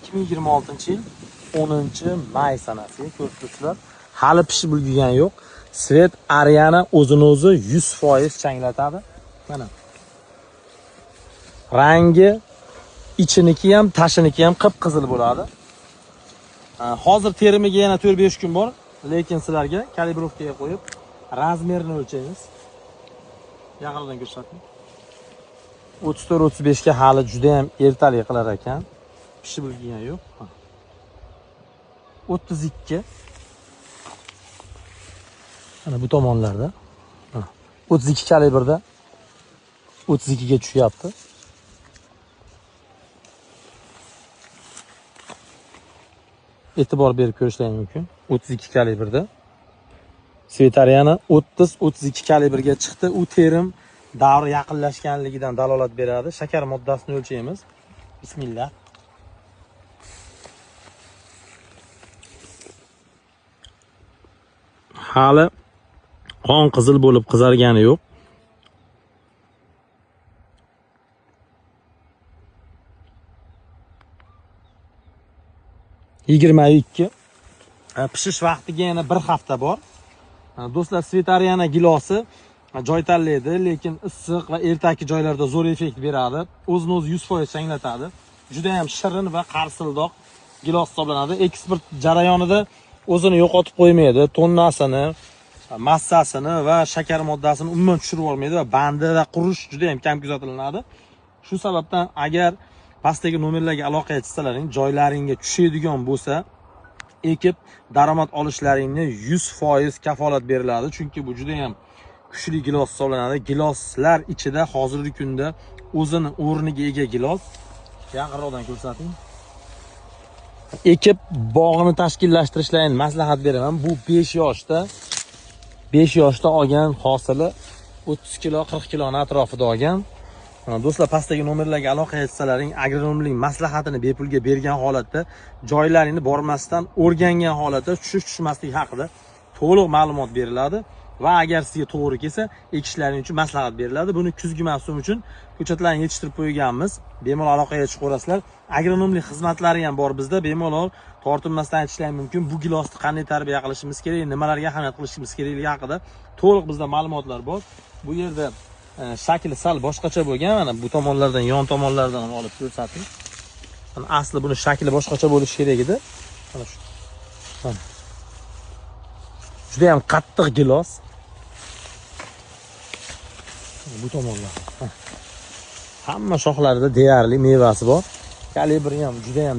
2026-yil 10-may sanasiga ko'rib turibsizlar. Hali pishib ulgurgani yo'q. Svet Ariana o'zini o'zi 100% changlatadi. Mana. Rangi ichiniki ham, tashiniki ham qip-qizil bo'ladi. Hozir terimiga yana 4-5 kun bor, lekin sizlarga kalibrovkaga qo'yib razmerini o'lchaymiz. Yaqindan ko'rsating. 34-35 ga hali juda ham ertalik qilar ekan. Pishib ulgurgani yo'q. 32. Mana bu tomonlarda. 32 kalibrda 32 ga tushyapti. E'tibor berib ko'rishlaring mumkin. 32 kalibrda. Svet Ariana 30-32 kalibrga chiqdi. U terim davri yaqinlashganligidan dalolat beradi. Shakar moddasini o'lchaymiz. Bismillah. Hali qon qizil bo'lib qizargani yo'q. Pishish vaqtiga yana 1 hafta bor. Do'stlar, Svet Ariana gilosi joy tanlaydi, lekin issiq va ertaki joylarda zo'r effekt beradi. O'zini o'zi 100% changlatadi. Juda ham shirin va qarsildoq gilos hisoblanadi. Eksport jarayonida o'zini yo'qotib qo'ymaydi. Tonnasini, massasini va shakar moddasini umuman tushirib olmaydi va bandi va qurish juda ham kam kuzatiladi. Shu sababdan agar pastdagi nomerlarga aloqa etsalaring, joylaringga tushadigan bo'lsa, ekib daromad olishlaringni 100% kafolat beriladi. Chunki bu juda ham kuchli gilos hisoblanadi. Giloslar ichida hozirgi kunda o'zini o'rniga ega gilos. Yaqinroqdan ko'rsating. Ekib bog'ini tashkillashtirishlarini maslahat beraman. Bu 5 yoshda olgan hosili 30 kilo, 40 kilo atrofida olgan. Do'stlar, pastdagi nomerlarga aloqa etsalaring, agronomlik maslahatini bepulga bergan holatda, joylaringni bormasdan o'rgangan holatda tushmaslik haqida to'liq ma'lumot beriladi va agar sizga to'g'ri kelsa, ekishlaring uchun maslahat beriladi. Buni kuzgi mavsum uchun ko'chatlarni yetishtirib qo'yganmiz. Bemalol aloqaga chiqib ko'rasizlar. Agronomlik xizmatlari ham bor bizda. Bemalol tortinmasdan aytishlaring mumkin. Bu gilosni qanday tarbiya qilishimiz kerak, nimalarga ahamiyat qilishimiz kerakligi haqida to'liq bizda ma'lumotlar bor. Bu yerda shakli sal boshqacha bo'lgan. Mana bu tomonlardan, yon tomonlardan ham olib ko'rsating. Mana asli buni shakli boshqacha bo'lishi kerak edi. Mana shu. Juda ham qattiq gilos. Bu tomonlar. Hamma shoxlarida deyarli mevasi bor. Kalibri ham juda ham